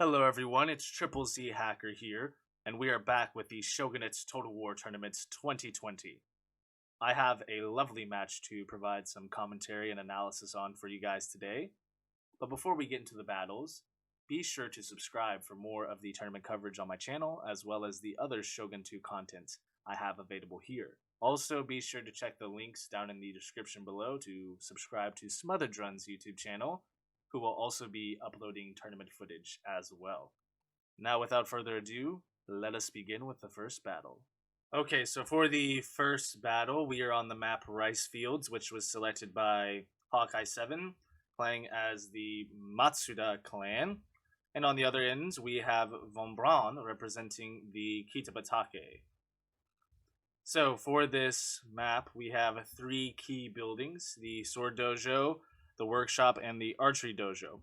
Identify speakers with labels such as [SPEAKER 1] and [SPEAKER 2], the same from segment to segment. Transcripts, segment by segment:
[SPEAKER 1] Hello everyone, it's TripleZHacker here, and we are back with the Shogunate Total War Tournament 2020. I have a lovely match to provide some commentary and analysis on for you guys today. But before we get into the battles, be sure to subscribe for more of the tournament coverage on my channel, as well as the other Shogun 2 content I have available here. Also, be sure to check the links down in the description below to subscribe to Smotheredrun's YouTube channel, who will also be uploading tournament footage as well. Now, without further ado, let us begin with the first battle. Okay, so for the first battle, we are on the map Rice Fields, which was selected by Hawkeye7, playing as the Matsuda clan. And on the other end, we have VonBraun representing the Kitabatake. So for this map, we have three key buildings: the Sword Dojo, the Workshop, and the Archery Dojo.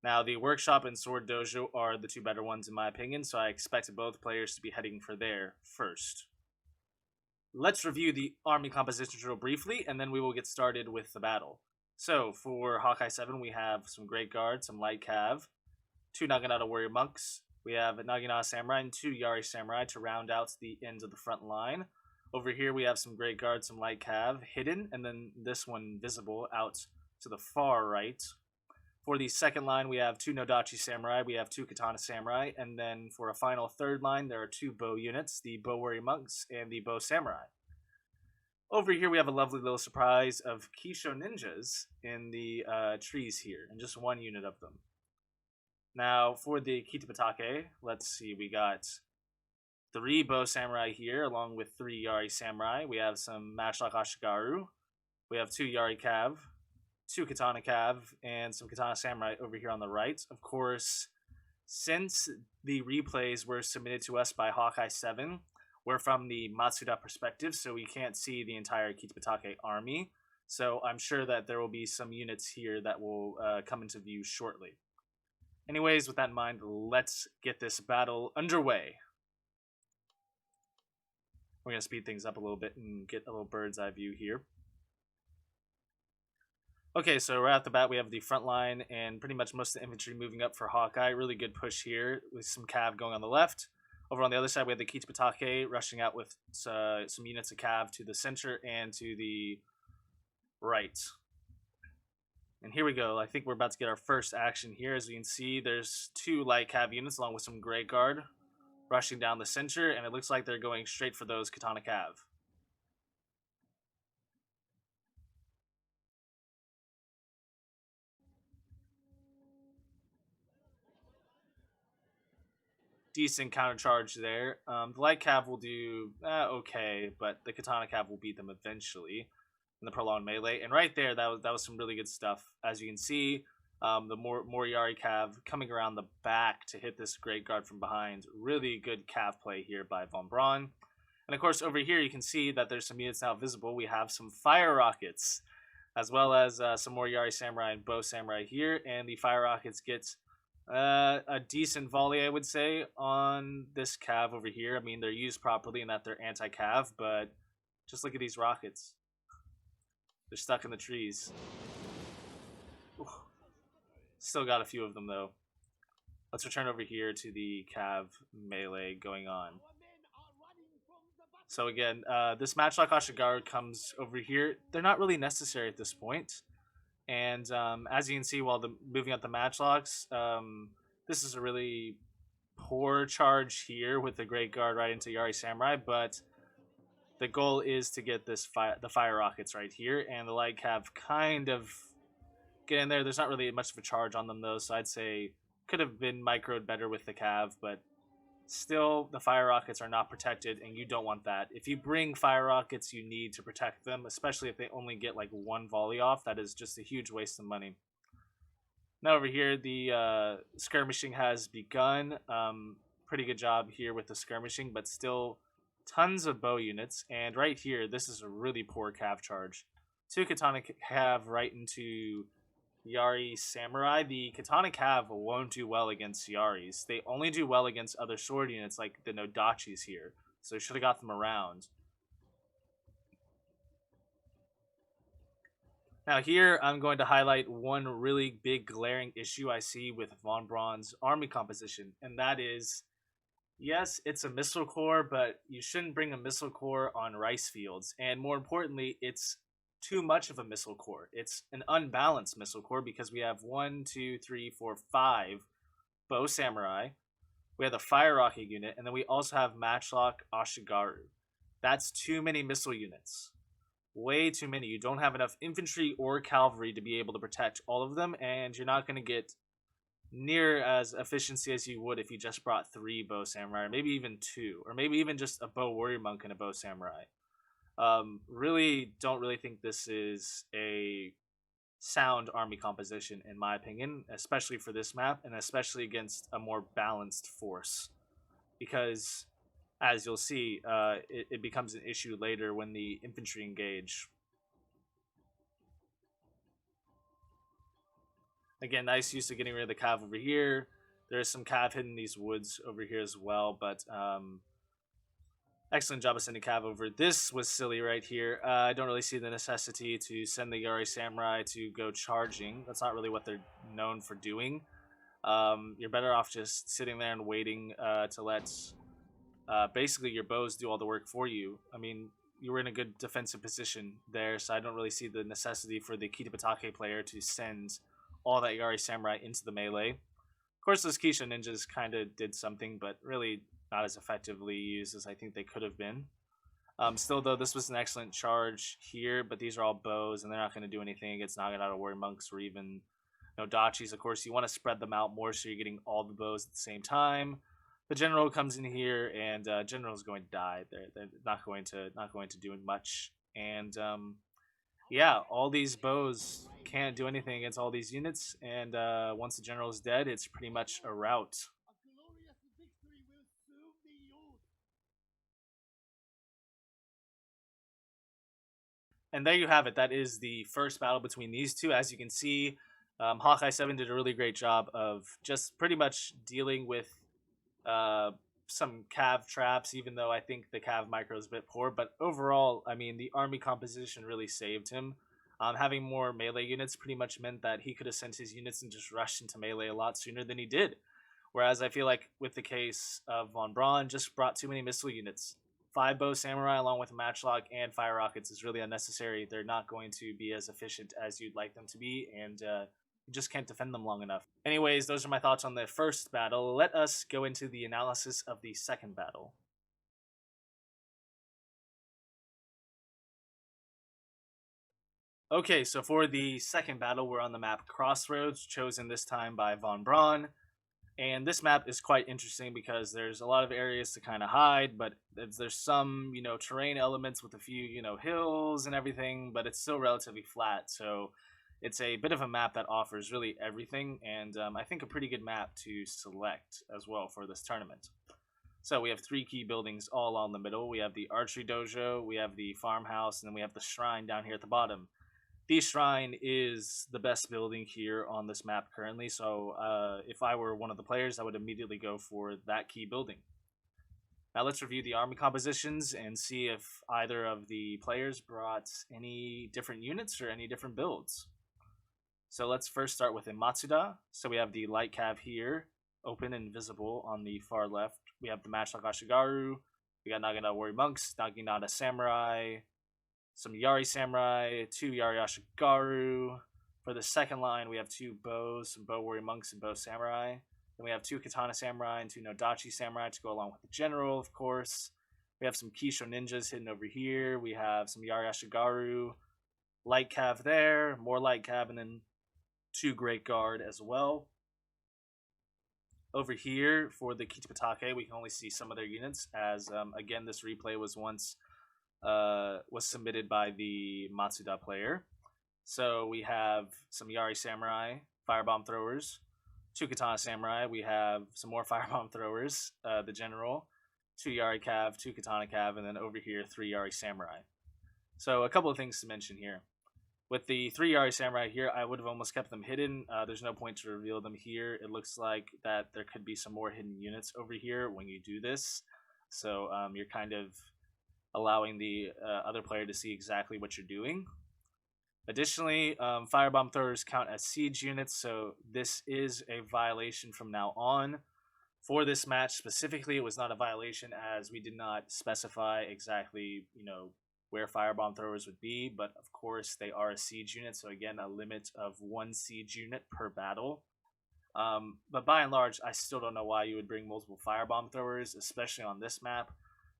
[SPEAKER 1] Now, the Workshop and Sword Dojo are the two better ones in my opinion, so I expect both players to be heading for there first. Let's review the army composition drill briefly, and then we will get started with the battle. So, for Hawkeye7, we have some Great Guard, some Light Cav, two Naginata Warrior Monks, we have a Naginata Samurai, and two Yari Samurai to round out the ends of the front line. Over here, we have some Great Guard, some Light Cav hidden, and then this one visible out to the far right. For the second line, we have two Nodachi Samurai, we have two Katana Samurai, and then for a final third line, there are two Bow units, the Bow Warrior Monks and the Bow Samurai. Over here, we have a lovely little surprise of Kisho Ninjas in the trees here, and just one unit of them. Now, for the Kitabatake, let's see, we got three Bow Samurai here, along with three Yari Samurai. We have some Matchlock Ashigaru, we have two Yari Cav, two Katana Cav, and some Katana Samurai over here on the right. Of course, since the replays were submitted to us by Hawkeye7, we're from the Matsuda perspective, so we can't see the entire Kitabatake army. So I'm sure that there will be some units here that will come into view shortly. Anyways, with that in mind, let's get this battle underway. We're going to speed things up a little bit and get a little bird's eye view here. Okay, so right off the bat, we have the front line and pretty much most of the infantry moving up for Hawkeye. Really good push here with some Cav going on the left. Over on the other side, we have the Kitabatake rushing out with some units of Cav to the center and to the right. And here we go. I think we're about to get our first action here. As we can see, there's two light Cav units along with some Great Guard rushing down the center, and it looks like they're going straight for those Katana Cav. Decent counter charge there. The light cav will do okay, but the Katana Cav will beat them eventually in the prolonged melee. And right there, that was some really good stuff. As you can see, the more Yari Cav coming around the back to hit this Great Guard from behind. Really good Cav play here by VonBraun. And of course, over here you can see that there's some units now visible. We have some fire rockets, as well as some more Yari Samurai and Bow Samurai here. And the fire rockets get a decent volley, I would say, on this Cav over here. I mean, they're used properly in that they're anti-Cav, but just look at these rockets. They're stuck in the trees. Ooh. Still got a few of them, though. Let's return over here to the Cav melee going on. So again, this Matchlock Ashigaru comes over here. They're not really necessary at this point. And as you can see, while moving up the Matchlocks, this is a really poor charge here with the Great Guard right into Yari Samurai, but the goal is to get this the fire rockets right here, and the light Cav kind of get in there. There's not really much of a charge on them though, so I'd say could have been microed better with the Cav, but still, the fire rockets are not protected, and you don't want that. If you bring fire rockets, you need to protect them, especially if they only get like one volley off. That is just a huge waste of money. Now over here, the skirmishing has begun. Pretty good job here with the skirmishing, but still tons of bow units. And right here, this is a really poor Cav charge. Two Katana Cav right into Yari Samurai. The Katana Cav won't do well against Yaris. They only do well against other sword units like the Nodachis here. So they should have got them around. Now here, I'm going to highlight one really big glaring issue I see with VonBraun's army composition, and that is, yes, it's a missile core, but you shouldn't bring a missile core on rice fields, and more importantly, it's too much of a missile core. It's an unbalanced missile core because we have 1, 2, 3, 4, 5 bow samurai, we have the fire rocket unit, and then we also have matchlock Ashigaru. That's too many missile units. Way too many. You don't have enough infantry or cavalry to be able to protect all of them, and you're not going to get near as efficiency as you would if you just brought 3 bow samurai, or maybe even 2, or maybe even just a bow warrior monk and a bow samurai. Really don't really think this is a sound army composition in my opinion, especially for this map, and especially against a more balanced force, because as you'll see, it becomes an issue later when the infantry engage. Again, nice use of getting rid of the cav over here. There is some cav hidden in these woods over here as well, but excellent job of sending cav over. This was silly right here. I don't really see the necessity to send the Yari Samurai to go charging. That's not really what they're known for doing. You're better off just sitting there and waiting to let basically your bows do all the work for you. I mean, you were in a good defensive position there, so I don't really see the necessity for the Kitabatake player to send all that Yari Samurai into the melee. Of course, those Kisho Ninjas kind of did something, but really not as effectively used as I think they could have been. Still, though, this was an excellent charge here, but these are all bows, and they're not going to do anything against Naginata Warrior Monks or even Dachis. Of course, you want to spread them out more so you're getting all the bows at the same time. The general comes in here, and general is going to die. They're not going to do much, and yeah, all these bows can't do anything against all these units, and once the general is dead, it's pretty much a rout. And there you have it. That is the first battle between these two. As you can see, Hawkeye 7 did a really great job of just pretty much dealing with some cav traps, even though I think the cav micro is a bit poor. But overall, I mean, the army composition really saved him. Having more melee units pretty much meant that he could have sent his units and just rushed into melee a lot sooner than he did. Whereas I feel like with the case of VonBraun, just brought too many missile units. 5 bow samurai along with a matchlock and fire rockets is really unnecessary. They're not going to be as efficient as you'd like them to be, and you just can't defend them long enough. Anyways, those are my thoughts on the first battle. Let us go into the analysis of the second battle. Okay, so for the second battle, we're on the map Crossroads, chosen this time by VonBraun. And this map is quite interesting because there's a lot of areas to kind of hide, but there's some, terrain elements with a few, hills and everything, but it's still relatively flat. So it's a bit of a map that offers really everything, and I think a pretty good map to select as well for this tournament. So we have 3 key buildings all along the middle. We have the archery dojo, we have the farmhouse, and then we have the shrine down here at the bottom. The shrine is the best building here on this map currently, so if I were one of the players, I would immediately go for that key building. Now let's review the army compositions and see if either of the players brought any different units or any different builds. So let's first start with a Matsuda. So we have the light cav here, open and visible on the far left. We have the matchlock Ashigaru, we got Naginata Warrior Monks, Naginata Samurai, some Yari Samurai, 2 Yari Ashigaru. For the second line, we have 2 bows, some Bow Warrior Monks and Bow Samurai. Then we have 2 Katana Samurai and 2 Nodachi Samurai to go along with the General, of course. We have some Kisho Ninjas hidden over here. We have some Yari Ashigaru, Light Cav there, more Light Cav, and then 2 Great Guard as well. Over here, for the Kitabatake, we can only see some of their units, as, again, this replay was once was submitted by the Matsuda player. So we have some Yari Samurai, Firebomb Throwers, 2 Katana Samurai, we have some more Firebomb Throwers, the General, 2 Yari Cav, 2 Katana Cav, and then over here 3 Yari Samurai. So a couple of things to mention here. With the 3 Yari Samurai here, I would have almost kept them hidden. There's no point to reveal them here. It looks like that there could be some more hidden units over here when you do this. So you're kind of allowing the other player to see exactly what you're doing. Additionally, firebomb throwers count as siege units, so this is a violation from now on. For this match specifically, it was not a violation as we did not specify exactly, where firebomb throwers would be, but of course they are a siege unit, so again, a limit of 1 siege unit per battle. But by and large, I still don't know why you would bring multiple firebomb throwers, especially on this map.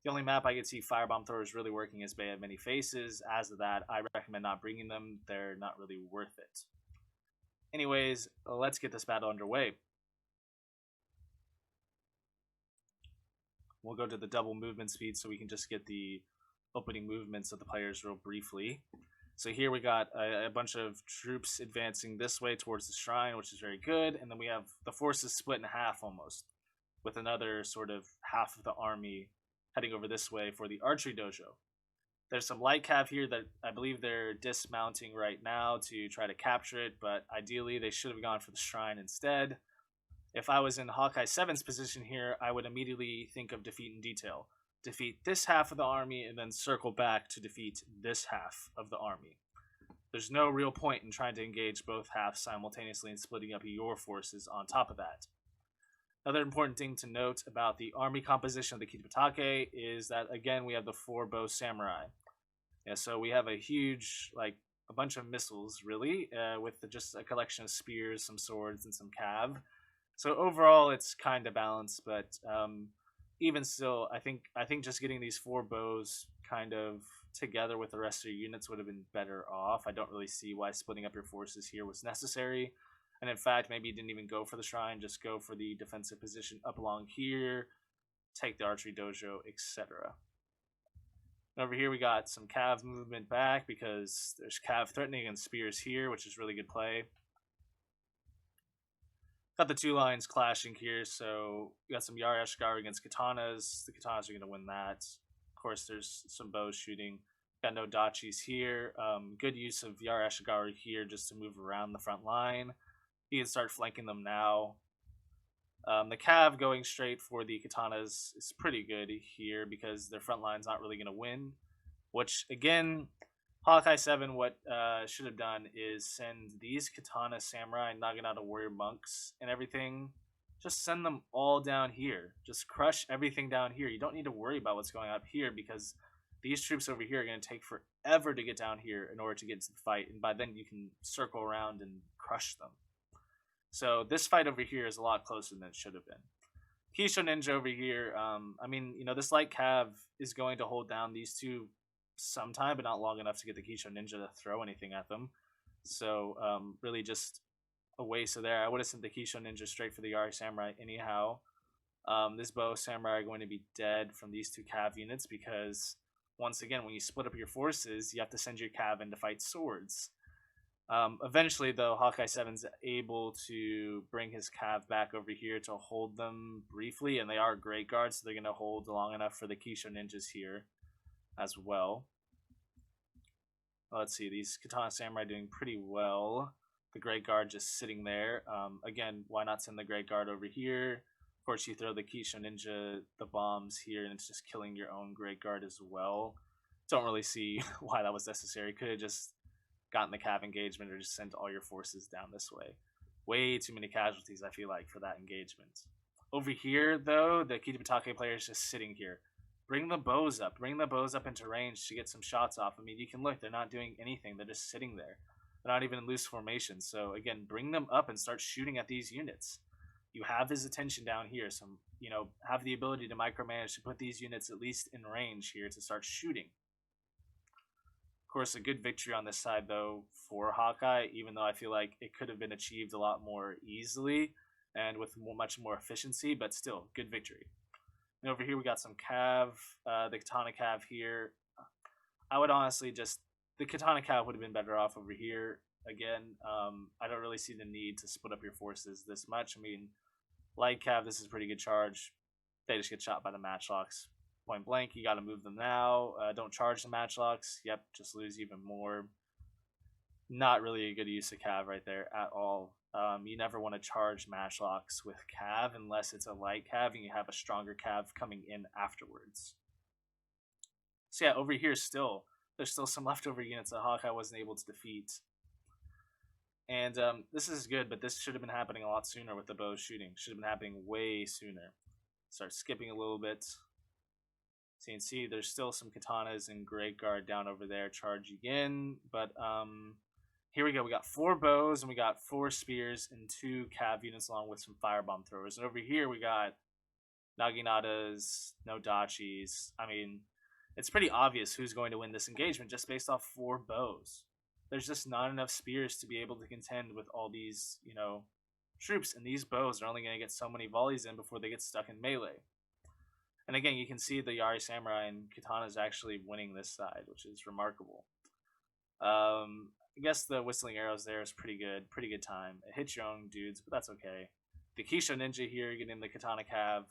[SPEAKER 1] The only map I could see firebomb throwers really working is Bay of Many Faces. As of that, I recommend not bringing them. They're not really worth it. Anyways, let's get this battle underway. We'll go to the double movement speed so we can just get the opening movements of the players real briefly. So here we got a bunch of troops advancing this way towards the shrine, which is very good. And then we have the forces split in half almost, with another sort of half of the army heading over this way for the archery dojo. There's some light cav here that I believe they're dismounting right now to try to capture it, but ideally they should have gone for the shrine instead. If I was in Hawkeye 7's position here, I would immediately think of defeat in detail. Defeat this half of the army and then circle back to defeat this half of the army. There's no real point in trying to engage both halves simultaneously and splitting up your forces on top of that. Another important thing to note about the army composition of the Kitabatake is that, again, we have the 4 bow samurai. Yeah, so we have a huge, a bunch of missiles, really, with just a collection of spears, some swords, and some cav. So overall, it's kind of balanced, but even still, I think just getting these 4 bows kind of together with the rest of your units would have been better off. I don't really see why splitting up your forces here was necessary. And in fact, maybe you didn't even go for the shrine, just go for the defensive position up along here, take the archery dojo, etc. Over here, we got some cav movement back because there's cav threatening against spears here, which is really good play. Got the 2 lines clashing here, so we got some Yari Ashigaru against katanas. The katanas are going to win that. Of course, there's some bows shooting. Got no dachis here. Good use of Yari Ashigaru here just to move around the front line. He can start flanking them now. The cav going straight for the katanas is pretty good here because their front line's not really going to win. Which, again, Hawkeye 7, what should have done is send these katana samurai, Naginata warrior monks, and everything. Just send them all down here. Just crush everything down here. You don't need to worry about what's going on up here because these troops over here are going to take forever to get down here in order to get to the fight. And by then you can circle around and crush them. So this fight over here is a lot closer than it should have been. Kisho Ninja over here, this light cav is going to hold down these 2 sometime, but not long enough to get the Kisho Ninja to throw anything at them. So really just a waste of there. I would have sent the Kisho Ninja straight for the Yari Samurai anyhow. This bow samurai are going to be dead from these 2 cav units because, once again, when you split up your forces, you have to send your cav in to fight swords. Eventually, though, Hawkeye 7's able to bring his cav back over here to hold them briefly, and they are great guards, so they're going to hold long enough for the Kisho Ninjas here as well. Let's see, these Katana Samurai doing pretty well. The Great Guard just sitting there. Again, why not send the Great Guard over here? Of course, you throw the Kisho Ninja, the bombs here, and it's just killing your own Great Guard as well. Don't really see why that was necessary. Could have just gotten the cav engagement or just sent all your forces down this way. Way too many casualties, I feel like, for that engagement. Over here, though, the Kitabatake player is just sitting here. Bring the bows up. Bring the bows up into range to get some shots off. I mean, you can look. They're not doing anything. They're just sitting there. They're not even in loose formation. So, again, bring them up and start shooting at these units. You have his attention down here. So, have the ability to micromanage to put these units at least in range here to start shooting. Of course, a good victory on this side, though, for Hawkeye, even though I feel like it could have been achieved a lot more easily and with much more efficiency, but still, good victory. And over here, we got some cav, the Katana cav here. I would honestly the Katana cav would have been better off over here. Again, I don't really see the need to split up your forces this much. I mean, light cav, this is a pretty good charge. They just get shot by the matchlocks. Point blank, you got to move them now. Don't charge the matchlocks. Yep, just lose even more. Not really a good use of cav right there at all. You never want to charge matchlocks with cav unless it's a light cav and you have a stronger cav coming in afterwards. So yeah, over here still, there's still some leftover units that Hawkeye wasn't able to defeat. And this is good, but this should have been happening a lot sooner with the bow shooting. Should have been happening way sooner. Start skipping a little bit. So you can see there's still some katanas and Great Guard down over there charging in. But here we go. We got 4 bows and we got 4 spears and 2 cav units along with some firebomb throwers. And over here we got Naginatas, no Dachis. I mean, it's pretty obvious who's going to win this engagement just based off 4 bows. There's just not enough spears to be able to contend with all these, you know, troops. And these bows are only going to get so many volleys in before they get stuck in melee. And again, you can see the Yari Samurai and Katana is actually winning this side, which is remarkable. I guess the Whistling Arrows there is pretty good. Pretty good time. It hits your own dudes, but that's okay. The Kisho Ninja here getting the Katana Cav.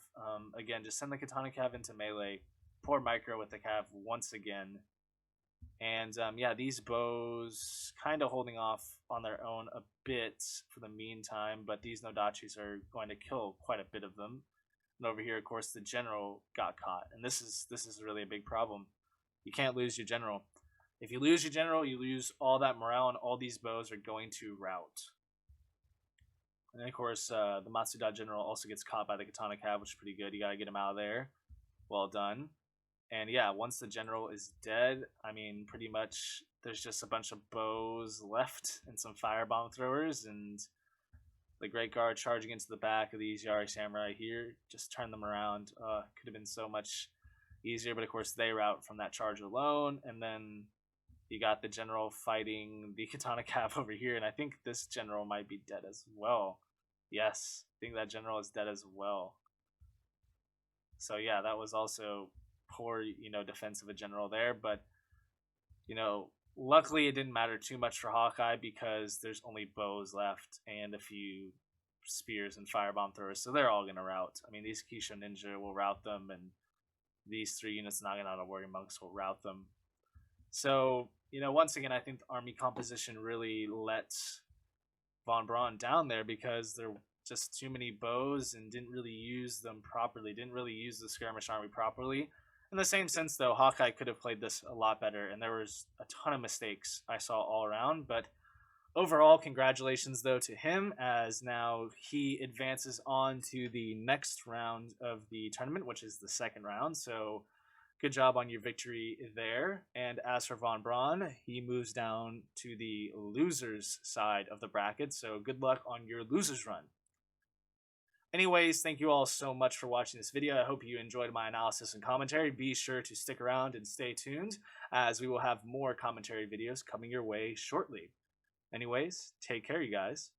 [SPEAKER 1] Again, just send the Katana Cav into melee. Poor Micro with the Cav once again. And yeah, these bows kind of holding off on their own a bit for the meantime, but these Nodachis are going to kill quite a bit of them. And over here, of course, the general got caught, and this is really a big problem. You can't lose your general. If you lose your general, you lose all that morale, and all these bows are going to rout. And then, of course, the Matsuda general also gets caught by the Katana Cav, which is pretty good. You gotta get him out of there. Well done. And yeah, once the general is dead, I mean, pretty much there's just a bunch of bows left and some firebomb throwers, and the Great Guard charging into the back of these Yari Samurai here. Just turn them around. Could have been so much easier, but of course they rout from that charge alone. And then you got the general fighting the Katana Cav over here, and I think this general might be dead as well. Yes, I think that general is dead as well. So yeah, that was also poor, you know, defense of a general there, but you know, luckily it didn't matter too much for Hawkeye because there's only bows left and a few spears and firebomb throwers, so they're all gonna rout. I mean, these Kisho Ninja will rout them, and these 3 units Naginata Warrior Monks will rout them. So, you know, once again, I think the army composition really let VonBraun down there because there were just too many bows and didn't really use them properly, didn't really use the skirmish army properly. In the same sense, though, Hawkeye could have played this a lot better, and there was a ton of mistakes I saw all around. But overall, congratulations, though, to him, as now he advances on to the next round of the tournament, which is the 2nd round. So good job on your victory there. And as for VonBraun, he moves down to the losers side of the bracket. So good luck on your losers run. Anyways, thank you all so much for watching this video. I hope you enjoyed my analysis and commentary. Be sure to stick around and stay tuned, as we will have more commentary videos coming your way shortly. Anyways, take care, you guys.